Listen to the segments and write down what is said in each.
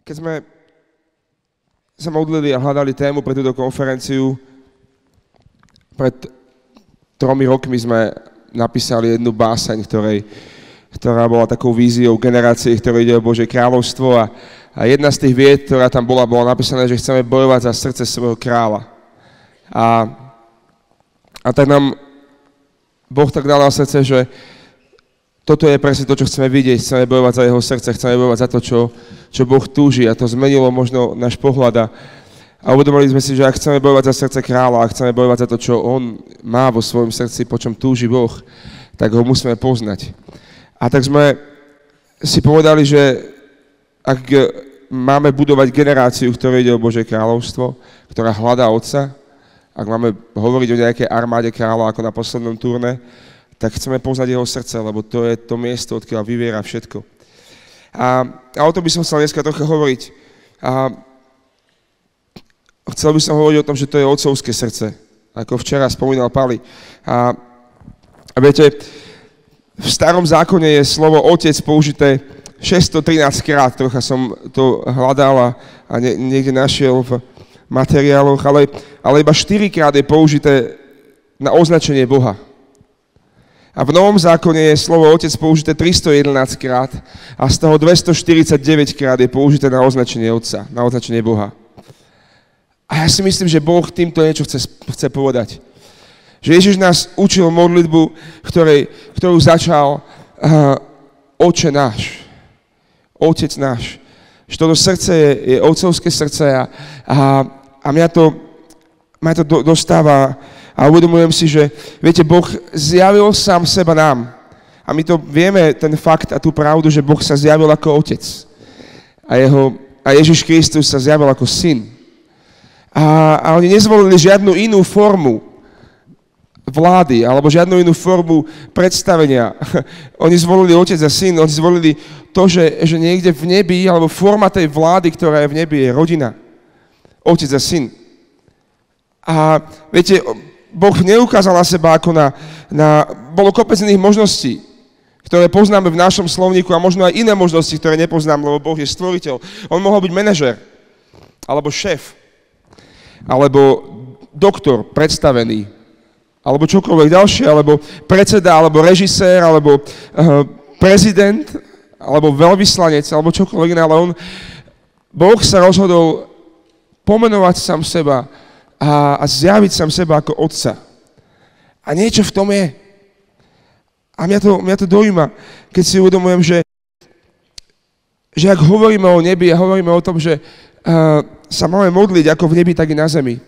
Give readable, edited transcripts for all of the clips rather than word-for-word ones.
Keď sme sa modlili a hľadali tému pre túto konferenciu, pred 3 rokmi sme napísali jednu báseň, ktorá bola takou víziou generácie, ktoré ide o Božie kráľovstvo a jedna z tých vied, ktorá tam bola napísaná, že chceme bojovať za srdce svojho kráľa. A tak nám Boh tak dal na srdce, že toto je presne to, čo chceme vidieť, chceme bojovať za jeho srdce, chceme bojovať za to, čo Boh túži a to zmenilo možno náš pohľad a uvedomili sme si, že ak chceme bojovať za srdce kráľa a chceme bojovať za to, čo on má vo svojom srdci, po čom túži Boh, tak ho musíme poznať. A tak sme si povedali, že ak máme budovať generáciu, ktorá ide o Božie kráľovstvo, ktorá hľadá Otca, ak máme hovoriť o nejakej armáde kráľa ako na poslednom turné, tak chceme poznať jeho srdce, lebo to je to miesto, odkiaľ vyviera všetko. A o tom by som chcel dneska trocha hovoriť. A chcel by som hovoriť o tom, že to je otcovské srdce, ako včera spomínal Pali. A viete, v starom zákone je slovo otec použité 613 krát, trocha som to hľadal a niekde našiel v materiáloch, ale iba 4 krát je použité na označenie Boha. A v Novom zákone je slovo otec použité 311 krát a z toho 249 krát je použité na označenie Otca, na označenie Boha. A ja si myslím, že Boh týmto niečo chce povedať. Že Ježiš nás učil modlitbu, ktorú začal Oče náš, Otec náš. Že toto srdce je otcovské srdce a mňa to dostáva. A uvedomujem si, že viete, Boh zjavil sám seba nám. A my to vieme, ten fakt a tú pravdu, že Boh sa zjavil ako Otec. A Ježiš Kristus sa zjavil ako Syn. A oni nezvolili žiadnu inú formu vlády, alebo žiadnu inú formu predstavenia. Oni zvolili Otec a Syn, oni zvolili to, že niekde v nebi, alebo forma tej vlády, ktorá je v nebi, je rodina. Otec a Syn. A viete, Boh neukázal na seba ako bolo kopec iných možností, ktoré poznáme v našom slovníku a možno aj iné možnosti, ktoré nepoznám, lebo Boh je stvoriteľ. On mohol byť manažer, alebo šéf, alebo doktor predstavený, alebo čokoľvek ďalšie, alebo predseda, alebo režisér, alebo prezident, alebo veľvyslanec, alebo čokoľvek iné, ale Boh sa rozhodol pomenovať sám seba a zjaviť sám seba ako Otca. A niečo v tom je. A mňa to dojíma, keď si uvedomujem, že ak hovoríme o nebi a hovoríme o tom, že sa máme modliť ako v nebi, tak i na zemi,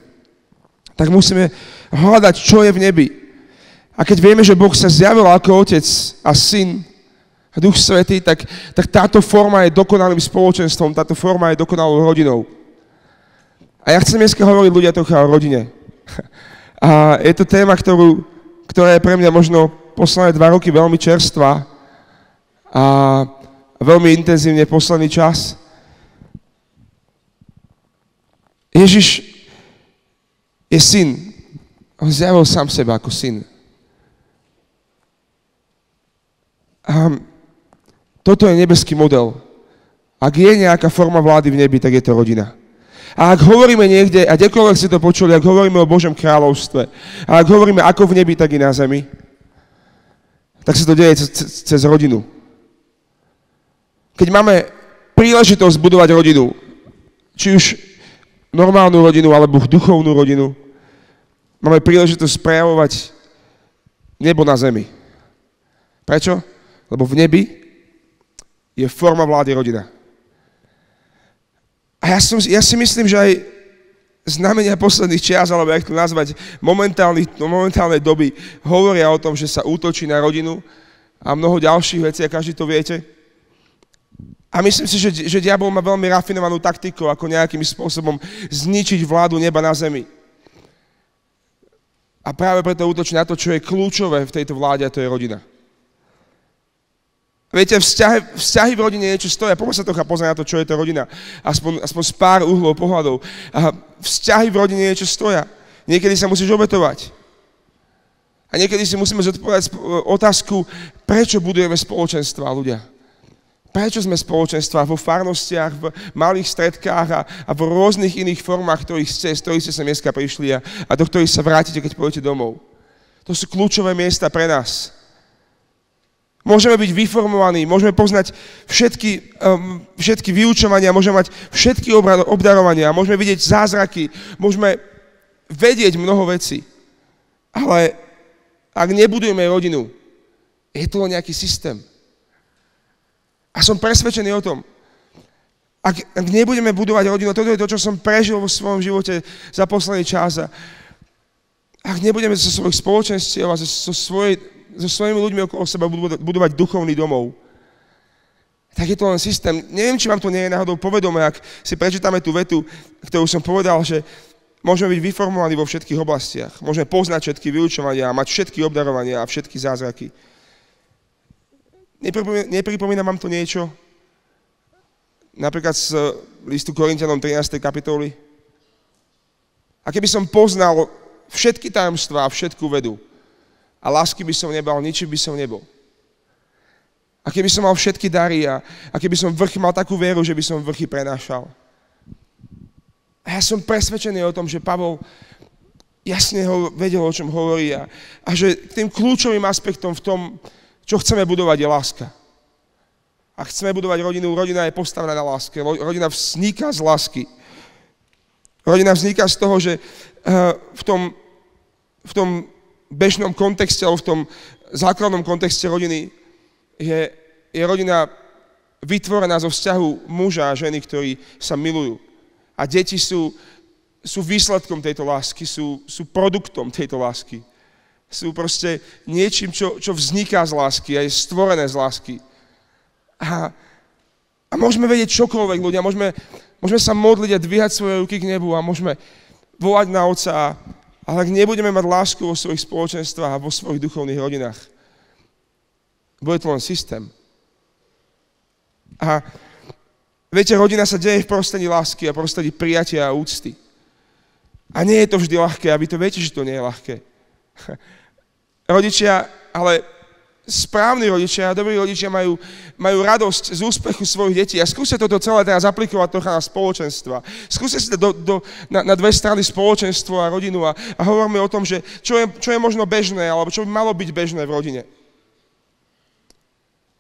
tak musíme hľadať, čo je v nebi. A keď vieme, že Boh sa zjavil ako Otec a Syn a Duch Svätý, tak táto forma je dokonalým spoločenstvom, táto forma je dokonalou rodinou. A ja chcem dneska hovoriť ľudia trocha o rodine. A je to téma, ktorá je pre mňa možno posledné 2 roky veľmi čerstvá a veľmi intenzívne posledný čas. Ježiš je Syn. On zjavil sám seba ako Syn. A toto je nebeský model. Ak je nejaká forma vlády v nebi, tak je to rodina. A ak hovoríme niekde, a kdekoľvek si to počuli, ak hovoríme o Božom kráľovstve, a ak hovoríme ako v nebi, tak i na zemi, tak sa to deje cez rodinu. Keď máme príležitosť budovať rodinu, či už normálnu rodinu, alebo duchovnú rodinu, máme príležitosť prejavovať nebo na zemi. Prečo? Lebo v nebi je forma vlády rodina. A ja si myslím, že aj znamenia posledných čias, alebo jak to nazvať, momentálnej doby, hovoria o tom, že sa útočí na rodinu a mnoho ďalších vecí, a každý to viete. A myslím si, že diabol má veľmi rafinovanú taktiku, ako nejakým spôsobom zničiť vládu neba na zemi. A práve preto útočí na to, čo je kľúčové v tejto vláde, a to je rodina. Viete, vzťahy v rodine niečo stoja. Poďme sa trocha pozrieť na to, čo je to rodina. Aspoň z pár uhlov, pohľadov. A vzťahy v rodine niečo stoja. Niekedy sa musíš obetovať. A niekedy si musíme zodpovedať otázku, prečo budujeme spoločenstva ľudia. Prečo sme spoločenstva vo farnostiach, v malých stredkách a v rôznych iných formách, cez ktorých ste sa dneska prišli a do ktorých sa vrátite, keď pôjdete domov. To sú kľúčové miesta pre nás. Môžeme byť vyformovaní, môžeme poznať všetky vyučovania, môžeme mať všetky obdarovania, môžeme vidieť zázraky, môžeme vedieť mnoho vecí. Ale ak nebudujeme rodinu, je to len nejaký systém. A som presvedčený o tom, ak nebudeme budovať rodinu, toto je to, čo som prežil vo svojom živote za posledný čas. Ak nebudeme zo svojich spoločenstiev a so svojimi ľuďmi okolo seba budovať duchovný domov, tak je to len systém. Neviem, či vám to nie je náhodou povedomé, ak si prečítame tú vetu, ktorú som povedal, že môžeme byť vyformovaní vo všetkých oblastiach. Môžeme poznať všetky vyučovania, mať všetky obdarovania a všetky zázraky. Nepripomína vám to niečo? Napríklad z listu Korinťanom 13. kapitoly. A keby som poznal všetky tajomstvá a všetku vedu a lásky by som nebal, ničím by som nebol. A keby som mal všetky dary a keby som mal takú vieru, že by som vrchy prenášal. A ja som presvedčený o tom, že Pavol jasne vedel, o čom hovorí a že tým kľúčovým aspektom v tom, čo chceme budovať, je láska. A chceme budovať rodinu, rodina je postavená na láske. Rodina vzniká z lásky. Rodina vzniká z toho, že v tom bežnom kontexte, alebo v tom základnom kontexte rodiny je rodina vytvorená zo vzťahu muža a ženy, ktorí sa milujú. A deti sú výsledkom tejto lásky, sú produktom tejto lásky. Sú proste niečím, čo vzniká z lásky a je stvorené z lásky. A môžeme vedieť čokoľvek, ľudia. Môžeme sa modliť a dvíhať svoje ruky k nebu a môžeme volať na Otca, ale ak nebudeme mať lásku vo svojich spoločenstvách a vo svojich duchovných rodinách, bude to len systém. A viete, rodina sa deje v prostredí lásky a prostredí prijatia a úcty. A nie je to vždy ľahké, a vy to viete, že to nie je ľahké. Rodičia, ale správni rodičia a dobrí rodičia majú radosť z úspechu svojich detí. A skúste toto celé teraz aplikovať trocha na spoločenstva. Skúste si na dve strany spoločenstvo a rodinu a hovoríme o tom, že čo je možno bežné, alebo čo by malo byť bežné v rodine.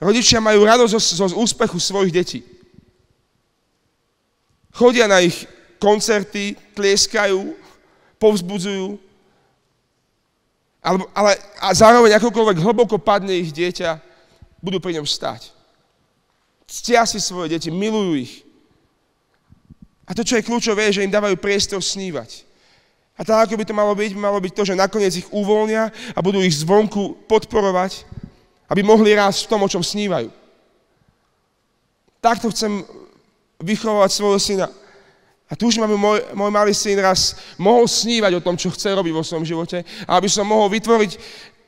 Rodičia majú radosť zo úspechu svojich detí. Chodia na ich koncerty, tlieskajú, povzbudzujú, ale zároveň akokoľvek hlboko padne ich dieťa, budú pri ňom stáť. Ctia si svoje deti, milujú ich. A to, čo je kľúčové, je, že im dávajú priestor snívať. A tak, ako by to malo byť to, že nakoniec ich uvoľnia a budú ich zvonku podporovať, aby mohli rásť v tom, o čom snívajú. Takto chcem vychovávať svojho syna. A túžim, aby môj malý syn raz mohol snívať o tom, čo chce robiť vo svojom živote a aby som mohol vytvoriť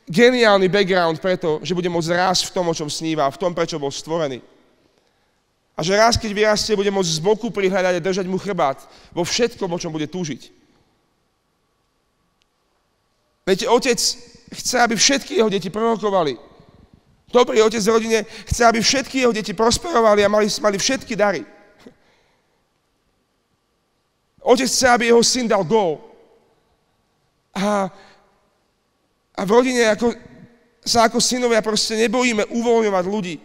geniálny background preto, že bude môcť rásť v tom, o čom sníva, v tom, prečo bol stvorený. A že raz, keď vyrastie, bude môcť z boku prihľadať a držať mu chrbát vo všetkom, o čom bude túžiť. Viete, otec chce, aby všetky jeho deti prorokovali. Dobrý otec v rodine chce, aby všetky jeho deti prosperovali a mali všetky dary. Otec chce, aby jeho syn dal gól. A v rodine sa ako synovia proste nebojíme uvoľňovať ľudí.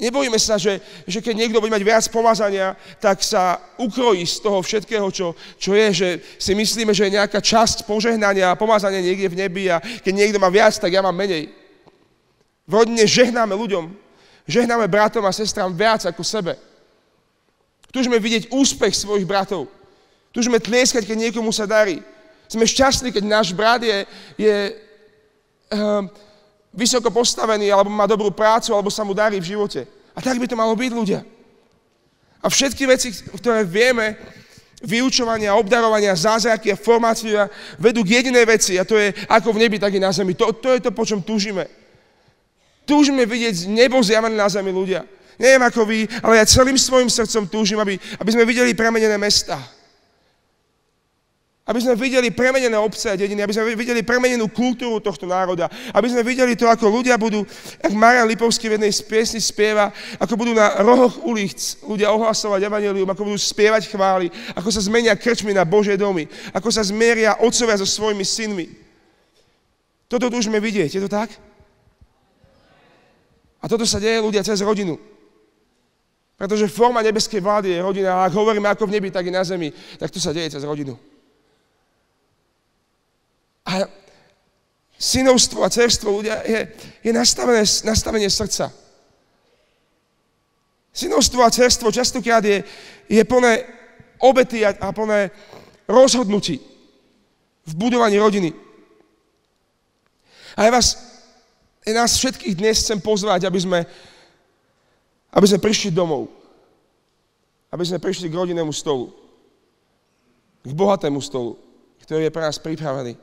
Nebojíme sa, že keď niekto bude mať viac pomazania, tak sa ukrojí z toho všetkého, čo je, že si myslíme, že je nejaká časť požehnania a pomazania niekde v nebi a keď niekto má viac, tak ja mám menej. V rodine žehnáme ľuďom, žehnáme bratom a sestrám viac ako sebe. Túžime vidieť úspech svojich bratov. Túžime tlieskať, keď niekomu sa darí. Sme šťastní, keď náš brat je vysoko postavený, alebo má dobrú prácu, alebo sa mu darí v živote. A tak by to malo byť, ľudia. A všetky veci, ktoré vieme, vyučovania, obdarovania, zázraky a formácia vedú k jedinej veci, a to je ako v nebi, tak i na zemi. To je to, po čom túžime. Túžime vidieť nebo zjavené na zemi, ľudia. Neviem ako vy, ale ja celým svojim srdcom túžim, aby sme videli premenené mestá. Aby sme videli premenené obce a dediny, aby sme videli premenenú kultúru tohto národa, aby sme videli to, ako ľudia budú, jak Marián Lipovský v jednej piesni spieva, ako budú na rohoch ulic ľudia ohlasovať evanjelium, ako budú spievať chvály, ako sa zmenia krčmy na Božie domy, ako sa zmieria otcovia so svojimi synmi. Toto túžime vidieť, je to tak? A toto sa deje, ľudia, cez rodinu. Pretože forma nebeskej vlády je rodina, a ak hovoríme ako v nebi, tak i na zemi, tak to sa deje cez rodinu. A synovstvo a dcerstvo, ľudia, je nastavenie srdca. Synovstvo a dcerstvo častokrát je plné obety a plné rozhodnutí v budovaní rodiny. A nás všetkých dnes chcem pozvať, aby sme prišli domov. Aby sme prišli k rodinnému stolu. K bohatému stolu, ktorý je pre nás pripravený.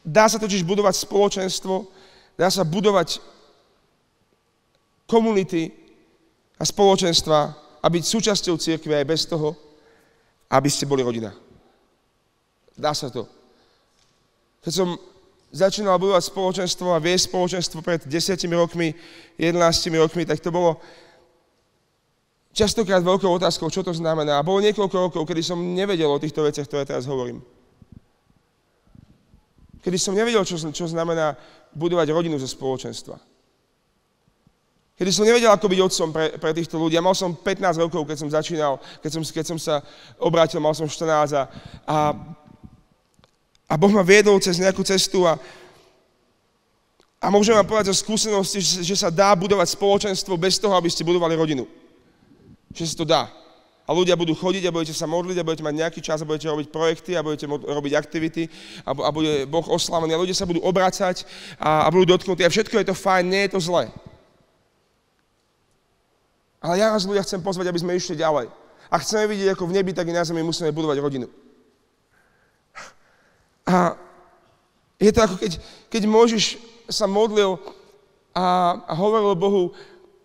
Dá sa totiž budovať spoločenstvo, dá sa budovať komunity a spoločenstva a byť súčasťou cirkvi aj bez toho, aby ste boli rodina. Dá sa to. Keď som začínal budovať spoločenstvo a viesť spoločenstvo pred 10 rokmi, 11 rokmi, tak to bolo častokrát veľkou otázkou, čo to znamená. A bolo niekoľko rokov, kedy som nevedel o týchto veciach, ktoré teraz hovorím. Kedy som nevedel, čo znamená budovať rodinu zo spoločenstva. Kedy som nevedel, ako byť otcom pre týchto ľudí. Ja mal som 15 rokov, keď som začínal, keď som sa obrátil, mal som 14 a Boh ma viedol cez nejakú cestu a môžem vám povedať zo skúsenosti, že sa dá budovať spoločenstvo bez toho, aby ste budovali rodinu. Že sa to dá. A ľudia budú chodiť a budete sa modliť a budete mať nejaký čas a budete robiť projekty a budete robiť aktivity a bude Boh oslávený a ľudia sa budú obracať a budú dotknutí a všetko je to fajn, nie je to zlé. Ale ja vás ľudia chcem pozvať, aby sme išli ďalej. A chceme vidieť, ako v nebi, tak i na zemi musíme budovať rodinu. A je to ako keď Mojžiš sa modlil a hovoril Bohu,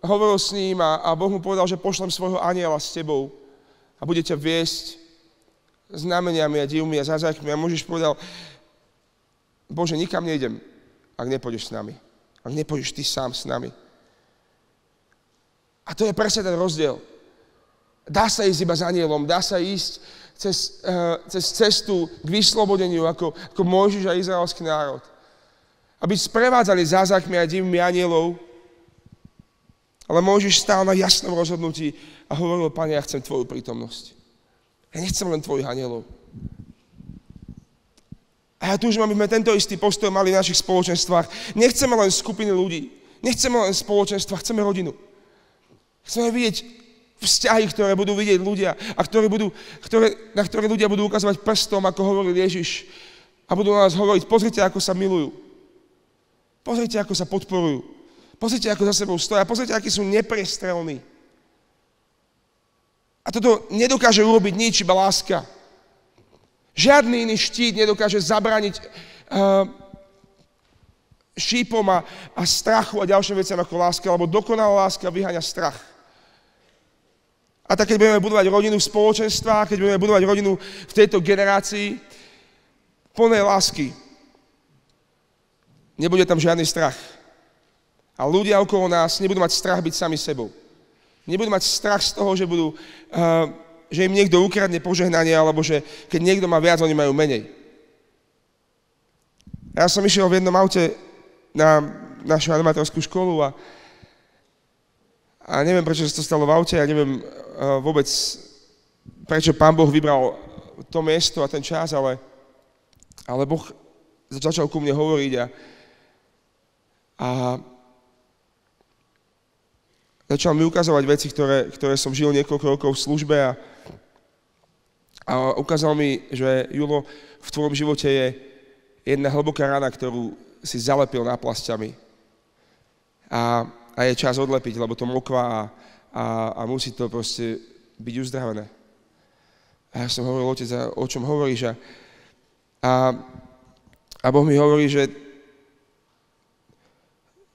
hovoril s ním a Boh mu povedal, že pošlem svojho anjela s tebou a bude ťa viesť znameniami a divmi a zázrakmi. A Mojžiš povedal, Bože, nikam nejdem, ak nepôjdeš s nami. Ak nepôjdeš ty sám s nami. A to je presne ten rozdiel. Dá sa ísť iba za anielom, dá sa ísť cez cestu k vyslobodeniu, ako Mojžiš a izraelský národ. A byť sprevádzaný zázrakmi a divmi anielov. Ale Mojžiš stál na jasnom rozhodnutí a hovoril, Pane, ja chcem tvoju prítomnosť. Ja nechcem len tvojich anielov. A ja túžim, aby sme tento istý postoj mali v našich spoločenstvách. Nechceme len skupiny ľudí. Nechceme len spoločenstva, chceme rodinu. Chceme vidieť vzťahy, ktoré budú vidieť ľudia a na ktoré ľudia budú ukazovať prstom, ako hovoril Ježiš. A budú na nás hovoriť, pozrite, ako sa milujú. Pozrite, ako sa podporujú. Pozrite, ako za sebou stoja. Pozrite, akí sú neprestrelní. A toto nedokáže urobiť nič, iba láska. Žiadny iný štít nedokáže zabrániť šípom a strachu a ďalším veciam ako láska, lebo dokonalá láska vyháňa strach. A tak, keď budeme budovať rodinu v spoločenstvách, keď budeme budovať rodinu v tejto generácii plnej lásky, nebude tam žiadny strach. A ľudia okolo nás nebudú mať strach byť sami sebou. Nebudú mať strach z toho, že im niekto ukradne požehnanie, alebo že keď niekto má viac, oni majú menej. Ja som išiel v jednom aute na našu animátorskú školu a neviem, prečo sa to stalo v aute, ja neviem vôbec, prečo Pán Boh vybral to miesto a ten čas, ale Boh začal ku mne hovoriť a začal mi ukazovať veci, ktoré som žil niekoľko rokov v službe a ukázal mi, že Julo, v tvojom živote je jedna hlboká rana, ktorú si zalepil náplasťami. A je čas odlepiť, lebo to mokvá a musí to proste byť uzdravené. A ja som hovoril, otec, o čom hovoríš? A Boh mi hovorí, že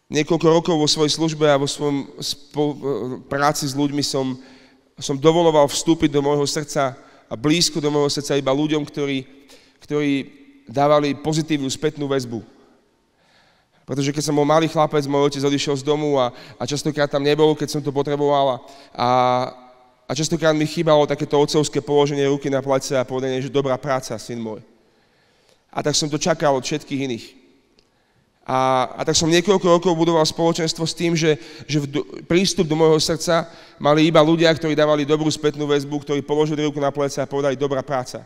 niekoľko rokov vo svojej službe a vo svojom práci s ľuďmi som dovoloval vstúpiť do môjho srdca blízko do môjho srdca iba ľuďom, ktorí dávali pozitívnu spätnú väzbu. Pretože keď som bol malý chlapec, môj otec odišiel z domu a častokrát tam nebol, keď som to potreboval a častokrát mi chýbalo takéto otcovské položenie ruky na plece a povedanie, že dobrá práca, syn môj. A tak som to čakal od všetkých iných. A tak som niekoľko rokov budoval spoločenstvo s tým, že prístup do môjho srdca mali iba ľudia, ktorí dávali dobrú spätnú väzbu, ktorí položili ruku na plece a povedali dobrá práca.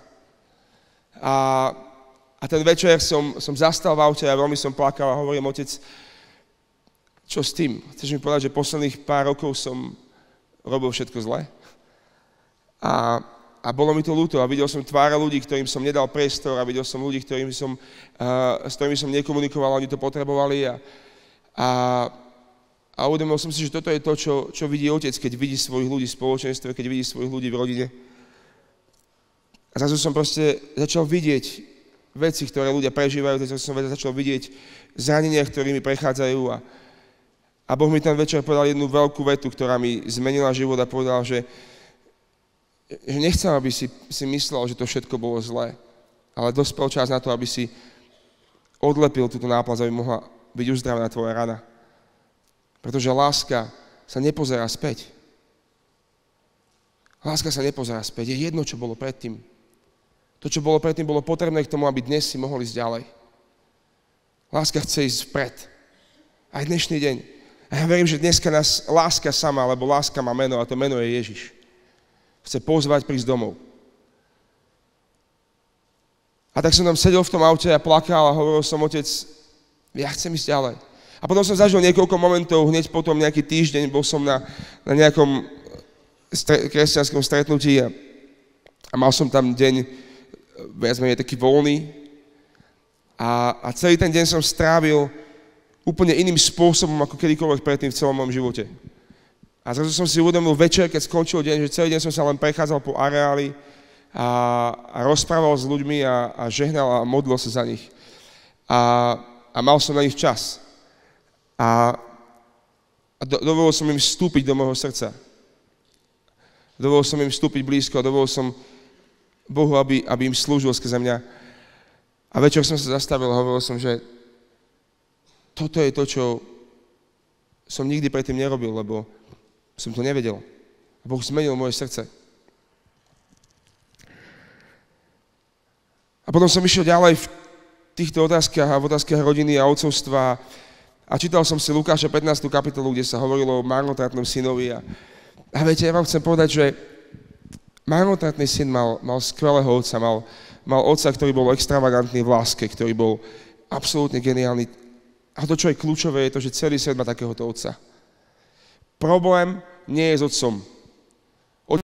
A ten večer som zastal v aute a veľmi som plakal a hovorím, otec, čo s tým? Chceš mi povedať, že posledných pár rokov som robil všetko zle? A bolo mi to ľúto a videl som tváre ľudí, ktorým som nedal priestor a videl som ľudí, s ktorými som nekomunikoval, oni to potrebovali a uvedomil som si, že toto je to, čo vidí otec, keď vidí svojich ľudí v spoločenstve, keď vidí svojich ľudí v rodine. A zrazu som proste začal vidieť veci, ktoré ľudia prežívajú, som začal vidieť zranenia, ktorými prechádzajú a Boh mi ten večer povedal jednu veľkú vetu, ktorá mi zmenila život a povedal, že nechcem, aby si myslel, že to všetko bolo zlé, ale dospel čas na to, aby si odlepil túto náplaz, aby mohla byť uzdravená tvoja rana. Pretože láska sa nepozerá späť. Láska sa nepozerá späť. Je jedno, čo bolo predtým. To, čo bolo predtým, bolo potrebné k tomu, aby dnes si mohol ísť ďalej. Láska chce ísť vpred. Aj dnešný deň. A ja verím, že dneska nás láska sama, lebo láska má meno a to meno je Ježiš. Chce pozvať prísť domov. A tak som tam sedel v tom aute a plakal a hovoril som, otec, ja chcem ísť ďalej. A potom som zažil niekoľko momentov, hneď potom nejaký týždeň, bol som na nejakom kresťanskom stretnutí a mal som tam deň viac menej taký voľný a celý ten deň som strávil úplne iným spôsobom, ako kedykoľvek predtým v celom mojom živote. A zrazu som si uvedomil večer, keď skončil deň, že celý deň som sa len prechádzal po areáli a rozprával s ľuďmi a žehnal a modlil sa za nich. A mal som na nich čas. A dovolil som im vstúpiť do môjho srdca. Dovolil som im vstúpiť blízko a dovolil som Bohu, aby im slúžil skrze mňa. A večer som sa zastavil a hovoril som, že toto je to, čo som nikdy predtým nerobil, lebo som to nevedel. A Boh zmenil moje srdce. A potom som išiel ďalej v týchto otázkach a v otázkach rodiny a otcovstva a čítal som si Lukáša 15. kapitolu, kde sa hovorilo o marnotratnom synovi. A viete, ja vám chcem povedať, že marnotratný syn mal skvelého otca, mal otca, ktorý bol extravagantný v láske, ktorý bol absolútne geniálny. A to, čo je kľúčové, je to, že celý svet má takéhoto otca. Problém nie je s otcom.